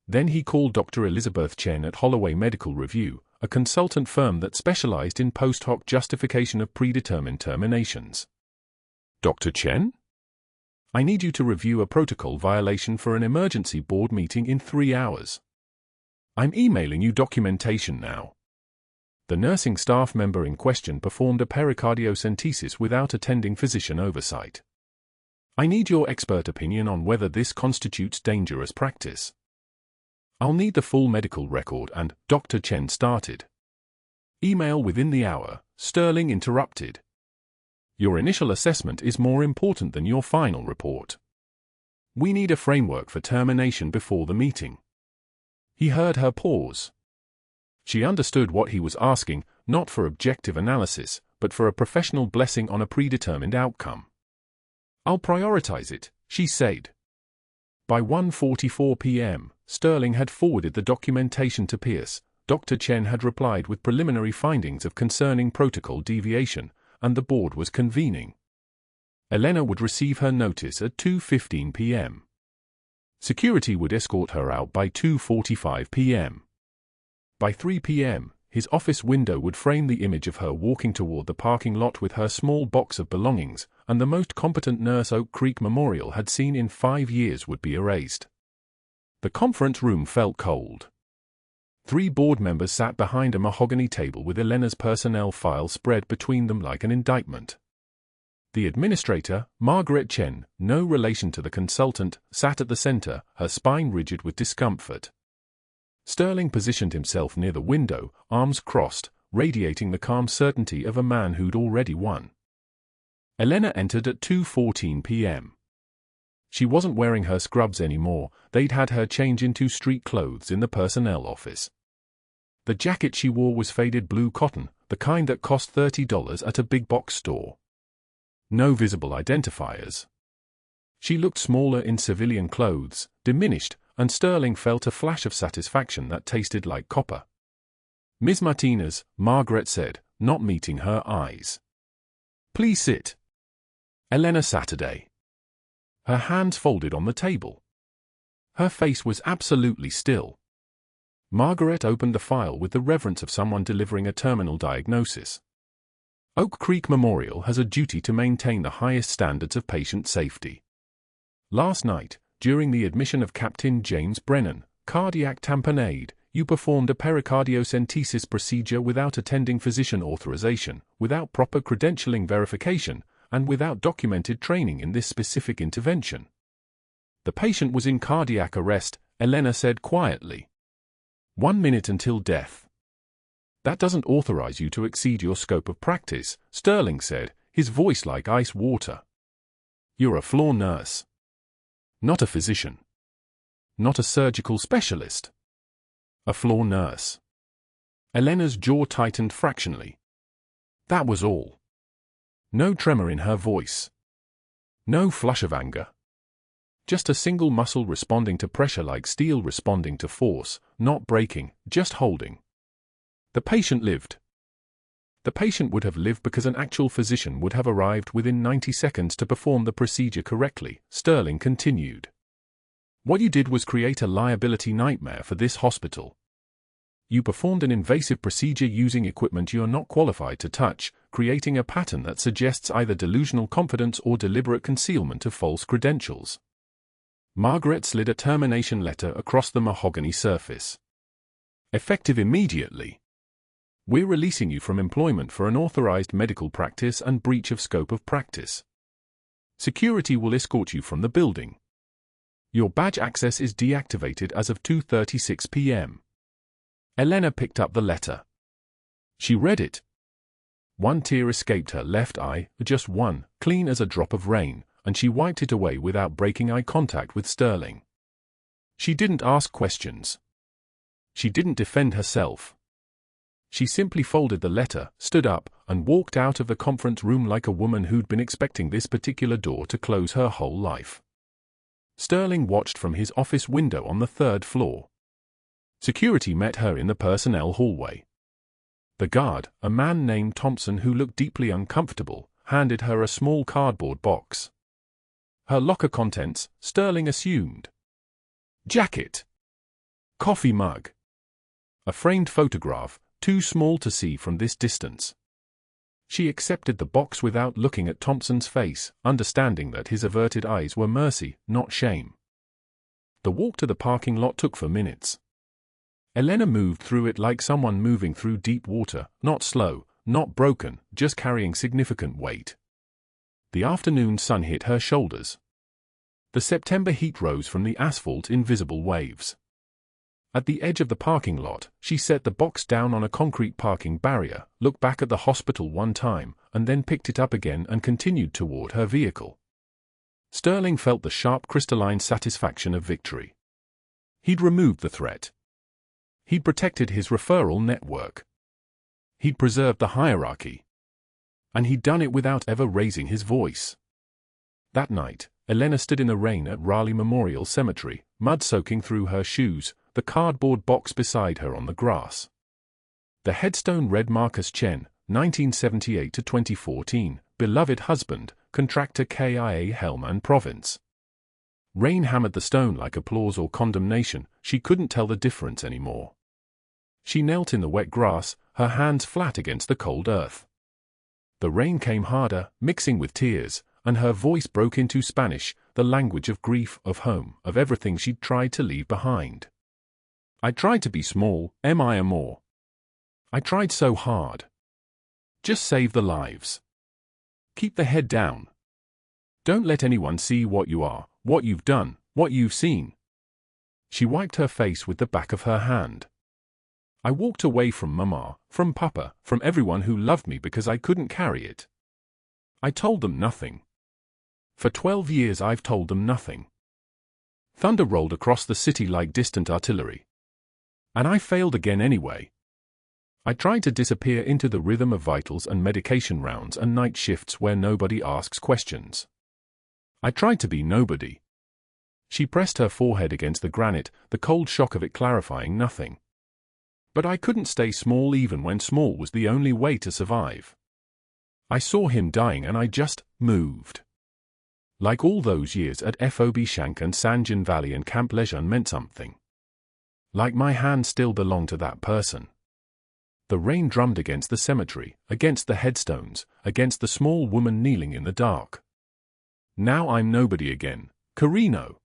Then he called Dr. Elizabeth Chen at Holloway Medical Review, a consultant firm that specialized in post hoc justification of predetermined terminations. Dr. Chen? I need you to review a protocol violation for an emergency board meeting in 3 hours. I'm emailing you documentation now. The nursing staff member in question performed a pericardiocentesis without attending physician oversight. I need your expert opinion on whether this constitutes dangerous practice. I'll need the full medical record and Dr. Chen started. Email within the hour, Sterling interrupted. Your initial assessment is more important than your final report. We need a framework for termination before the meeting. He heard her pause. She understood what he was asking, not for objective analysis, but for a professional blessing on a predetermined outcome. I'll prioritize it, she said. By 1:44 p.m., Sterling had forwarded the documentation to Pierce. Dr. Chen had replied with preliminary findings of concerning protocol deviation, and the board was convening. Elena would receive her notice at 2:15 p.m. Security would escort her out by 2:45 p.m. By 3 p.m., his office window would frame the image of her walking toward the parking lot with her small box of belongings, and the most competent nurse Oak Creek Memorial had seen in 5 years would be erased. The conference room felt cold. 3 board members sat behind a mahogany table with Elena's personnel file spread between them like an indictment. The administrator, Margaret Chen, no relation to the consultant, sat at the center, her spine rigid with discomfort. Sterling positioned himself near the window, arms crossed, radiating the calm certainty of a man who'd already won. Elena entered at 2:14 p.m. She wasn't wearing her scrubs anymore. They'd had her change into street clothes in the personnel office. The jacket she wore was faded blue cotton, the kind that cost $30 at a big box store. No visible identifiers. She looked smaller in civilian clothes, diminished, and Sterling felt a flash of satisfaction that tasted like copper. Ms. Martinez, Margaret said, not meeting her eyes. Please sit. Elena Saturday. Her hands folded on the table. Her face was absolutely still. Margaret opened the file with the reverence of someone delivering a terminal diagnosis. Oak Creek Memorial has a duty to maintain the highest standards of patient safety. Last night, during the admission of Captain James Brennan, cardiac tamponade, you performed a pericardiocentesis procedure without attending physician authorization, without proper credentialing verification, and without documented training in this specific intervention. The patient was in cardiac arrest, Elena said quietly. 1 minute until death. That doesn't authorize you to exceed your scope of practice, Sterling said, his voice like ice water. You're a floor nurse. Not a physician. Not a surgical specialist. A floor nurse. Elena's jaw tightened fractionally. That was all. No tremor in her voice. No flush of anger. Just a single muscle responding to pressure like steel responding to force, not breaking, just holding. The patient lived. The patient would have lived because an actual physician would have arrived within 90 seconds to perform the procedure correctly, Sterling continued. What you did was create a liability nightmare for this hospital. You performed an invasive procedure using equipment you are not qualified to touch, creating a pattern that suggests either delusional confidence or deliberate concealment of false credentials. Margaret slid a termination letter across the mahogany surface. Effective immediately. We're releasing you from employment for unauthorized medical practice and breach of scope of practice. Security will escort you from the building. Your badge access is deactivated as of 2:36 p.m. Elena picked up the letter. She read it. One tear escaped her left eye, just one, clean as a drop of rain, and she wiped it away without breaking eye contact with Sterling. She didn't ask questions. She didn't defend herself. She simply folded the letter, stood up, and walked out of the conference room like a woman who'd been expecting this particular door to close her whole life. Sterling watched from his office window on the 3rd floor. Security met her in the personnel hallway. The guard, a man named Thompson who looked deeply uncomfortable, handed her a small cardboard box. Her locker contents, Sterling assumed. Jacket. Coffee mug. A framed photograph, too small to see from this distance. She accepted the box without looking at Thompson's face, understanding that his averted eyes were mercy, not shame. The walk to the parking lot took 4 minutes. Elena moved through it like someone moving through deep water, not slow, not broken, just carrying significant weight. The afternoon sun hit her shoulders, The September heat rose from the asphalt in visible waves. At the edge of the parking lot, she set the box down on a concrete parking barrier, looked back at the hospital one time, and then picked it up again and continued toward her vehicle. Sterling felt the sharp crystalline satisfaction of victory. He'd removed the threat. He'd protected his referral network. He'd preserved the hierarchy. And he'd done it without ever raising his voice. That night, Elena stood in the rain at Raleigh Memorial Cemetery, mud soaking through her shoes, the cardboard box beside her on the grass. The headstone read Marcus Chen, 1978 to 2014, beloved husband, contractor KIA Helmand Province. Rain hammered the stone like applause or condemnation. She couldn't tell the difference anymore. She knelt in the wet grass, her hands flat against the cold earth. The rain came harder, mixing with tears, and her voice broke into Spanish, the language of grief, of home, of everything she'd tried to leave behind. I tried to be small, mi amor. I tried so hard. Just save the lives. Keep the head down. Don't let anyone see what you are, what you've done, what you've seen. She wiped her face with the back of her hand. I walked away from Mama, from Papa, from everyone who loved me because I couldn't carry it. I told them nothing. For 12 years I've told them nothing. Thunder rolled across the city like distant artillery. And I failed again anyway. I tried to disappear into the rhythm of vitals and medication rounds and night shifts where nobody asks questions. I tried to be nobody. She pressed her forehead against the granite, the cold shock of it clarifying nothing. But I couldn't stay small even when small was the only way to survive. I saw him dying and I just moved. Like all those years at FOB Shank and Sanjan Valley and Camp Lejeune meant something. Like my hand still belonged to that person. The rain drummed against the cemetery, against the headstones, against the small woman kneeling in the dark. Now I'm nobody again, Carino.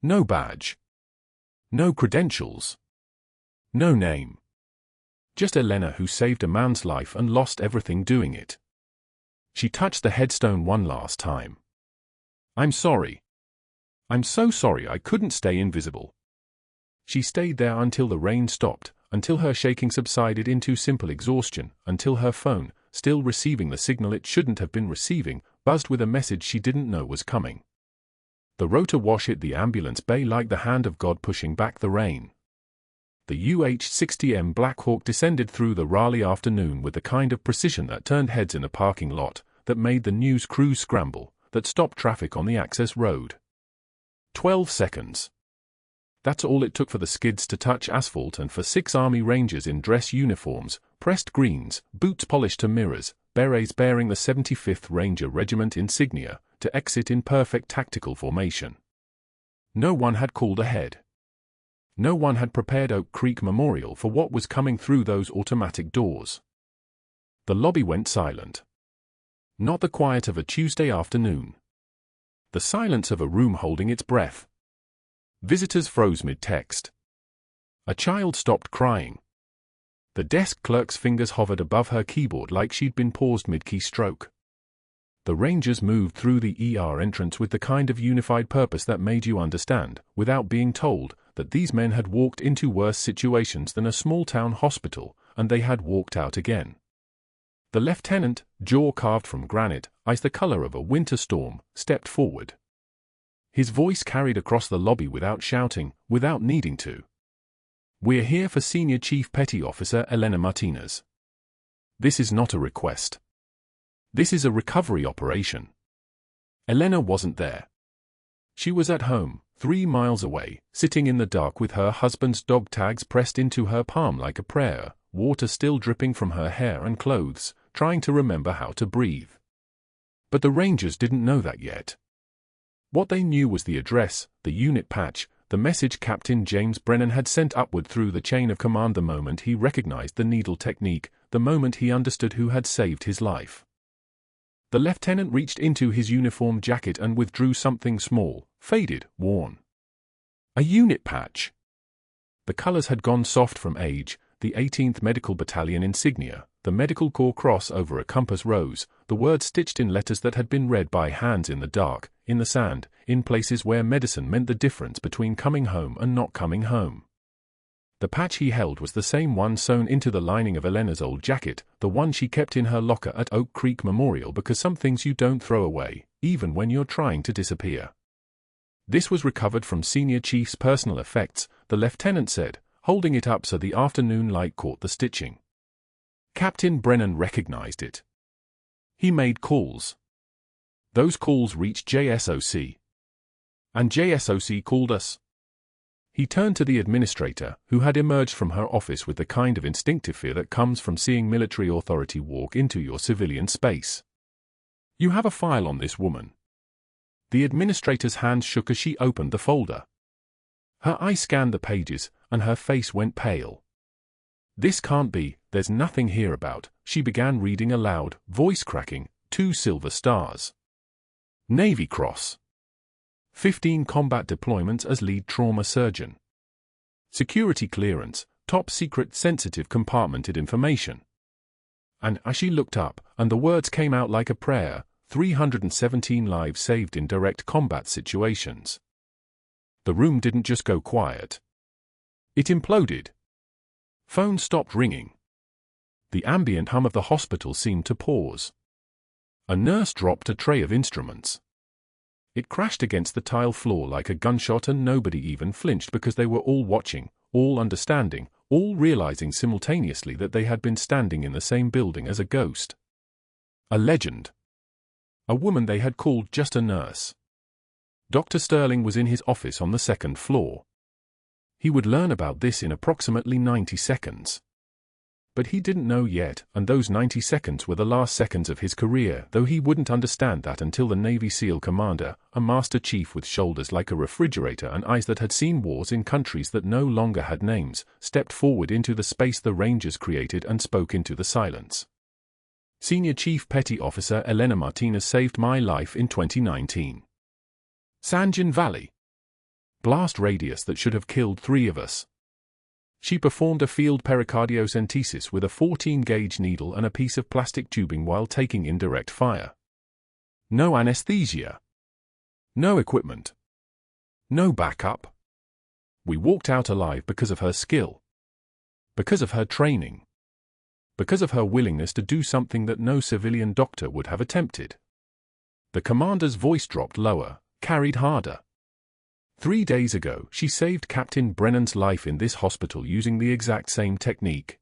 No badge. No credentials. No name. Just Elena who saved a man's life and lost everything doing it. She touched the headstone one last time. I'm sorry. I'm so sorry I couldn't stay invisible. She stayed there until the rain stopped, until her shaking subsided into simple exhaustion, until her phone, still receiving the signal it shouldn't have been receiving, buzzed with a message she didn't know was coming. The rotor wash hit the ambulance bay like the hand of God pushing back the rain. The UH-60M Black Hawk descended through the Raleigh afternoon with the kind of precision that turned heads in a parking lot, that made the news crews scramble, that stopped traffic on the access road. 12 seconds. That's all it took for the skids to touch asphalt and for 6 Army Rangers in dress uniforms, pressed greens, boots polished to mirrors, berets bearing the 75th Ranger Regiment insignia, to exit in perfect tactical formation. No one had called ahead. No one had prepared Oak Creek Memorial for what was coming through those automatic doors. The lobby went silent. Not the quiet of a Tuesday afternoon. The silence of a room holding its breath. Visitors froze mid-text. A child stopped crying. The desk clerk's fingers hovered above her keyboard like she'd been paused mid-keystroke. The Rangers moved through the ER entrance with the kind of unified purpose that made you understand, without being told, that these men had walked into worse situations than a small-town hospital, and they had walked out again. The lieutenant, jaw carved from granite, ice the color of a winter storm, stepped forward. His voice carried across the lobby without shouting, without needing to. We're here for Senior Chief Petty Officer Elena Martinez. This is not a request. This is a recovery operation. Elena wasn't there. She was at home, 3 miles away, sitting in the dark with her husband's dog tags pressed into her palm like a prayer, water still dripping from her hair and clothes, trying to remember how to breathe. But the Rangers didn't know that yet. What they knew was the address, the unit patch, the message Captain James Brennan had sent upward through the chain of command the moment he recognized the needle technique, the moment he understood who had saved his life. The lieutenant reached into his uniform jacket and withdrew something small, faded, worn. A unit patch. The colors had gone soft from age, the 18th Medical Battalion insignia, the medical corps cross over a compass rose, the words stitched in letters that had been read by hands in the dark, in the sand, in places where medicine meant the difference between coming home and not coming home. The patch he held was the same one sewn into the lining of Elena's old jacket, the one she kept in her locker at Oak Creek Memorial, because some things you don't throw away, even when you're trying to disappear. This was recovered from Senior Chief's personal effects, the lieutenant said, holding it up so the afternoon light caught the stitching. Captain Brennan recognized it. He made calls. Those calls reached JSOC. And JSOC called us. He turned to the administrator, who had emerged from her office with the kind of instinctive fear that comes from seeing military authority walk into your civilian space. You have a file on this woman. The administrator's hands shook as she opened the folder. Her eye scanned the pages, and her face went pale. This can't be, there's nothing here about, she began reading aloud, voice cracking, 2 silver stars. Navy Cross. 15 combat deployments as lead trauma surgeon. Security clearance, top secret sensitive compartmented information. And as she looked up, and the words came out like a prayer, 317 lives saved in direct combat situations. The room didn't just go quiet. It imploded. Phones stopped ringing. The ambient hum of the hospital seemed to pause. A nurse dropped a tray of instruments. It crashed against the tile floor like a gunshot, and nobody even flinched because they were all watching, all understanding, all realizing simultaneously that they had been standing in the same building as a ghost. A legend. A woman they had called just a nurse. Dr. Sterling was in his office on the 2nd floor. He would learn about this in approximately 90 seconds. But he didn't know yet, and those 90 seconds were the last seconds of his career, though he wouldn't understand that until the Navy SEAL commander, a master chief with shoulders like a refrigerator and eyes that had seen wars in countries that no longer had names, stepped forward into the space the Rangers created and spoke into the silence. Senior Chief Petty Officer Elena Martinez saved my life in 2019. Sanjin Valley. Blast radius that should have killed 3 of us. She performed a field pericardiocentesis with a 14-gauge needle and a piece of plastic tubing while taking indirect fire. No anesthesia. No equipment. No backup. We walked out alive because of her skill. Because of her training. Because of her willingness to do something that no civilian doctor would have attempted. The commander's voice dropped lower, carried harder. 3 days ago, she saved Captain Brennan's life in this hospital using the exact same technique.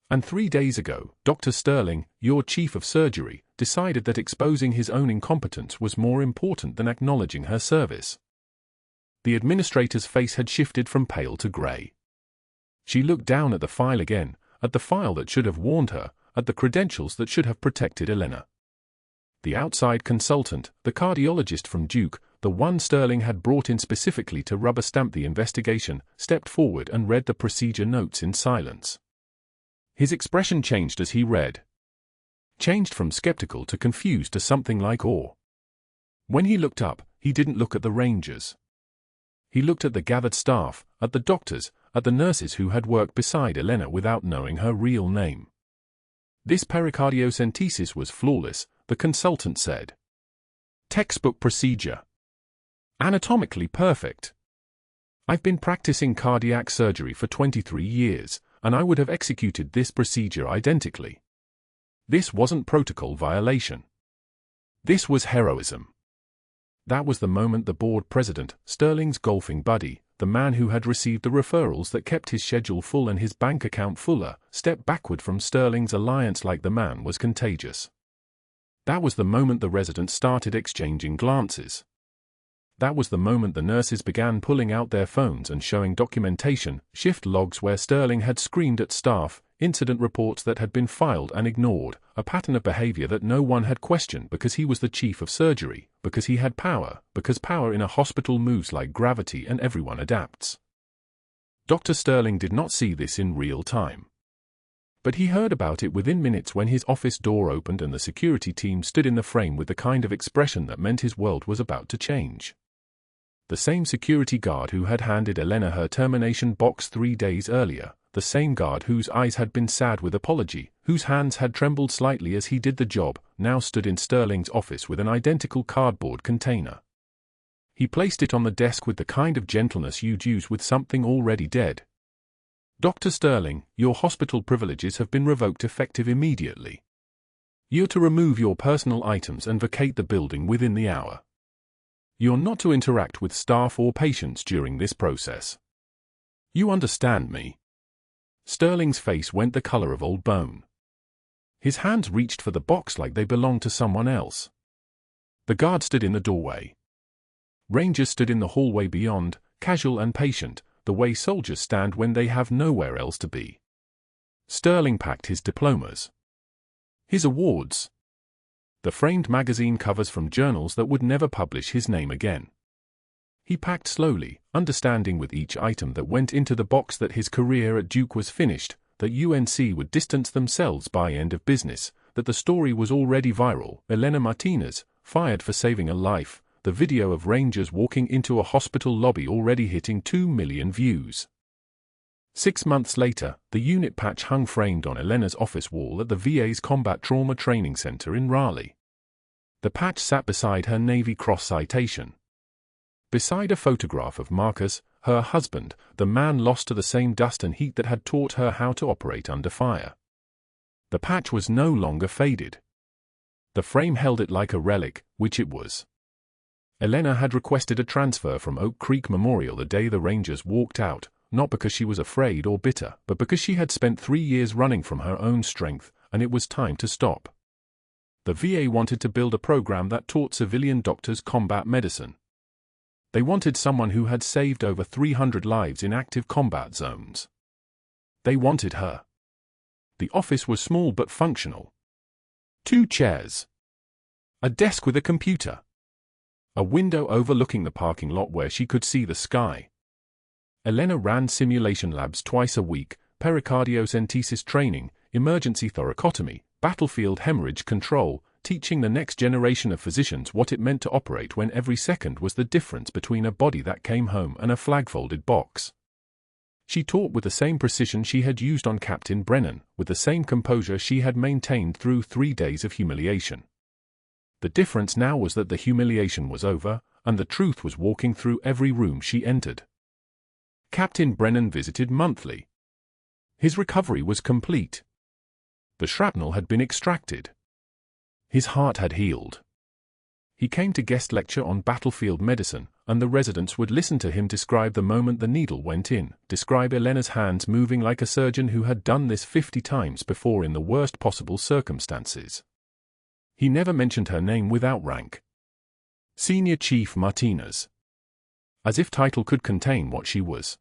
And 3 days ago, Dr. Sterling, your chief of surgery, decided that exposing his own incompetence was more important than acknowledging her service. The administrator's face had shifted from pale to grey. She looked down at the file again, at the file that should have warned her, at the credentials that should have protected Elena. The outside consultant, the cardiologist from Duke, the one Sterling had brought in specifically to rubber-stamp the investigation, stepped forward and read the procedure notes in silence. His expression changed as he read. Changed from skeptical to confused to something like awe. When he looked up, he didn't look at the Rangers. He looked at the gathered staff, at the doctors, at the nurses who had worked beside Elena without knowing her real name. This pericardiocentesis was flawless, the consultant said. Textbook procedure. Anatomically perfect. I've been practicing cardiac surgery for 23 years, and I would have executed this procedure identically. This wasn't protocol violation. This was heroism. That was the moment the board president, Sterling's golfing buddy, the man who had received the referrals that kept his schedule full and his bank account fuller, stepped backward from Sterling's alliance like the man was contagious. That was the moment the residents started exchanging glances. That was the moment the nurses began pulling out their phones and showing documentation, shift logs where Sterling had screamed at staff, incident reports that had been filed and ignored, a pattern of behavior that no one had questioned because he was the chief of surgery, because he had power, because power in a hospital moves like gravity and everyone adapts. Dr. Sterling did not see this in real time. But he heard about it within minutes when his office door opened and the security team stood in the frame with the kind of expression that meant his world was about to change. The same security guard who had handed Elena her termination box 3 days earlier, the same guard whose eyes had been sad with apology, whose hands had trembled slightly as he did the job, now stood in Sterling's office with an identical cardboard container. He placed it on the desk with the kind of gentleness you'd use with something already dead. "Dr. Sterling, your hospital privileges have been revoked effective immediately. You're to remove your personal items and vacate the building within the hour. You're not to interact with staff or patients during this process. You understand me?" Sterling's face went the color of old bone. His hands reached for the box like they belonged to someone else. The guard stood in the doorway. Rangers stood in the hallway beyond, casual and patient, the way soldiers stand when they have nowhere else to be. Sterling packed his diplomas, his awards, the framed magazine covers from journals that would never publish his name again. He packed slowly, understanding with each item that went into the box that his career at Duke was finished, that UNC would distance themselves by end of business, that the story was already viral. Elena Martinez, fired for saving a life, the video of Rangers walking into a hospital lobby already hitting 2 million views. 6 months later, the unit patch hung framed on Elena's office wall at the VA's Combat Trauma Training Center in Raleigh. The patch sat beside her Navy Cross citation. Beside a photograph of Marcus, her husband, the man lost to the same dust and heat that had taught her how to operate under fire. The patch was no longer faded. The frame held it like a relic, which it was. Elena had requested a transfer from Oak Creek Memorial the day the Rangers walked out, not because she was afraid or bitter, but because she had spent 3 years running from her own strength, and it was time to stop. The VA wanted to build a program that taught civilian doctors combat medicine. They wanted someone who had saved over 300 lives in active combat zones. They wanted her. The office was small but functional. 2 chairs. A desk with a computer. A window overlooking the parking lot where she could see the sky. Elena ran simulation labs twice a week, pericardiocentesis training, emergency thoracotomy, battlefield hemorrhage control, teaching the next generation of physicians what it meant to operate when every second was the difference between a body that came home and a flag-folded box. She taught with the same precision she had used on Captain Brennan, with the same composure she had maintained through 3 days of humiliation. The difference now was that the humiliation was over, and the truth was walking through every room she entered. Captain Brennan visited monthly. His recovery was complete. The shrapnel had been extracted. His heart had healed. He came to guest lecture on battlefield medicine, and the residents would listen to him describe the moment the needle went in, describe Elena's hands moving like a surgeon who had done this 50 times before in the worst possible circumstances. He never mentioned her name without rank. Senior Chief Martinez. As if title could contain what she was.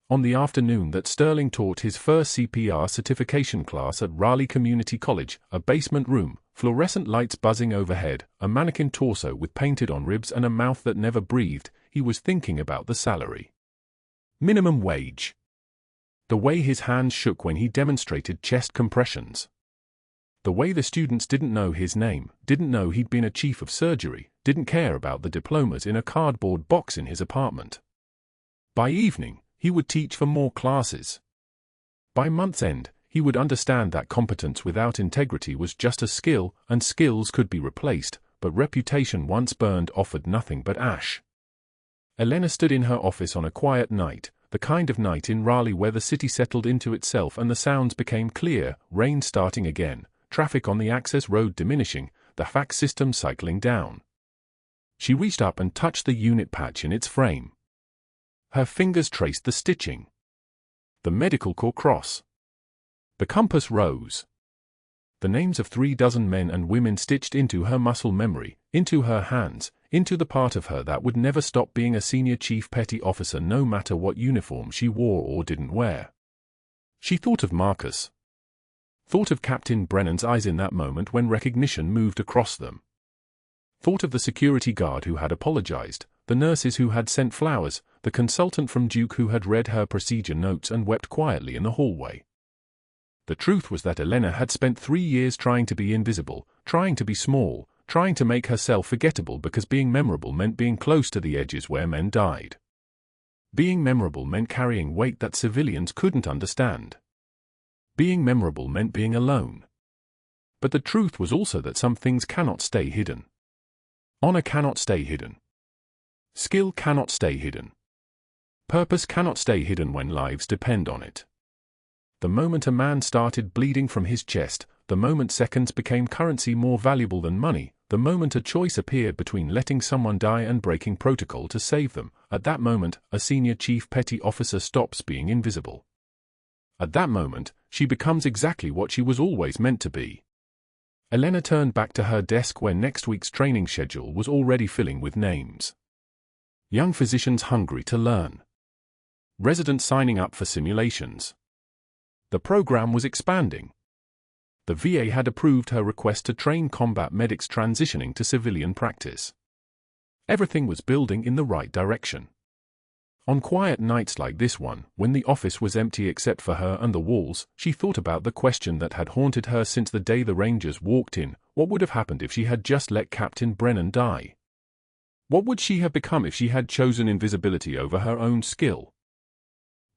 On the afternoon that Sterling taught his first CPR certification class at Raleigh Community College, a basement room, fluorescent lights buzzing overhead, a mannequin torso with painted-on ribs and a mouth that never breathed, he was thinking about the salary. Minimum wage. The way his hands shook when he demonstrated chest compressions. The way the students didn't know his name, didn't know he'd been a chief of surgery, didn't care about the diplomas in a cardboard box in his apartment. By evening, he would teach for more classes. By month's end, he would understand that competence without integrity was just a skill, and skills could be replaced, but reputation once burned offered nothing but ash. Elena stood in her office on a quiet night, the kind of night in Raleigh where the city settled into itself and the sounds became clear, rain starting again, traffic on the access road diminishing, the fax system cycling down. She reached up and touched the unit patch in its frame. Her fingers traced the stitching. The medical corps cross. The compass rose. The names of 36 men and women stitched into her muscle memory, into her hands, into the part of her that would never stop being a senior chief petty officer no matter what uniform she wore or didn't wear. She thought of Marcus. Thought of Captain Brennan's eyes in that moment when recognition moved across them. Thought of the security guard who had apologized, the nurses who had sent flowers, the consultant from Duke who had read her procedure notes and wept quietly in the hallway. The truth was that Elena had spent 3 years trying to be invisible, trying to be small, trying to make herself forgettable because being memorable meant being close to the edges where men died. Being memorable meant carrying weight that civilians couldn't understand. Being memorable meant being alone. But the truth was also that some things cannot stay hidden. Honor cannot stay hidden. Skill cannot stay hidden. Purpose cannot stay hidden when lives depend on it. The moment a man started bleeding from his chest, the moment seconds became currency more valuable than money, the moment a choice appeared between letting someone die and breaking protocol to save them, at that moment, a senior chief petty officer stops being invisible. At that moment, she becomes exactly what she was always meant to be. Elena turned back to her desk where next week's training schedule was already filling with names. Young physicians hungry to learn. Residents signing up for simulations. The program was expanding. The VA had approved her request to train combat medics transitioning to civilian practice. Everything was building in the right direction. On quiet nights like this one, when the office was empty except for her and the walls, she thought about the question that had haunted her since the day the Rangers walked in: what would have happened if she had just let Captain Brennan die? What would she have become if she had chosen invisibility over her own skill?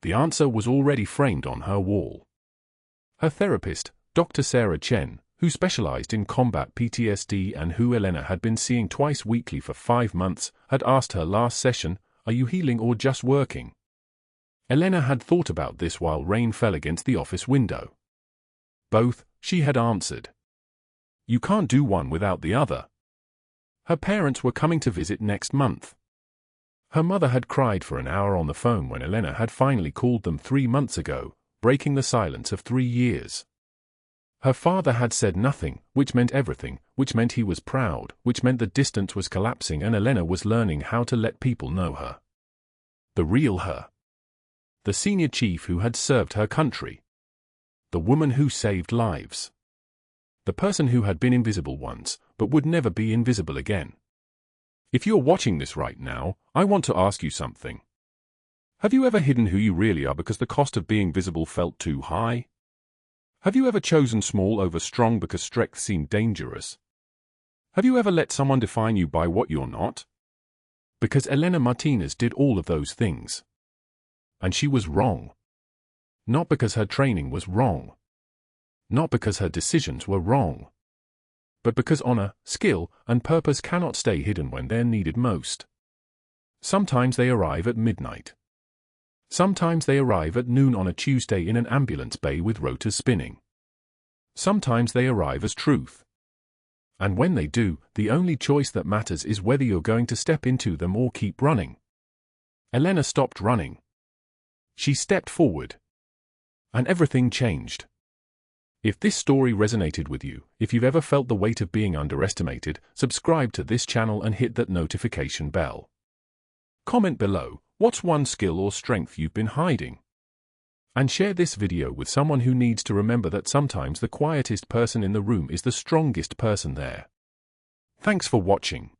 The answer was already framed on her wall. Her therapist, Dr. Sarah Chen, who specialized in combat PTSD and who Elena had been seeing twice weekly for 5 months, had asked her last session, "Are you healing or just working?" Elena had thought about this while rain fell against the office window. Both, she had answered. You can't do one without the other. Her parents were coming to visit next month. Her mother had cried for an hour on the phone when Elena had finally called them 3 months ago, breaking the silence of 3 years. Her father had said nothing, which meant everything, which meant he was proud, which meant the distance was collapsing and Elena was learning how to let people know her. The real her. The senior chief who had served her country. The woman who saved lives. The person who had been invisible once, but would never be invisible again. If you're watching this right now, I want to ask you something. Have you ever hidden who you really are because the cost of being visible felt too high? Have you ever chosen small over strong because strength seemed dangerous? Have you ever let someone define you by what you're not? Because Elena Martinez did all of those things. And she was wrong. Not because her training was wrong. Not because her decisions were wrong. But because honor, skill, and purpose cannot stay hidden when they're needed most. Sometimes they arrive at midnight. Sometimes they arrive at noon on a Tuesday in an ambulance bay with rotors spinning. Sometimes they arrive as truth. And when they do, the only choice that matters is whether you're going to step into them or keep running. Elena stopped running. She stepped forward. And everything changed. If this story resonated with you, if you've ever felt the weight of being underestimated, subscribe to this channel and hit that notification bell. Comment below, what's one skill or strength you've been hiding? And share this video with someone who needs to remember that sometimes the quietest person in the room is the strongest person there. Thanks for watching.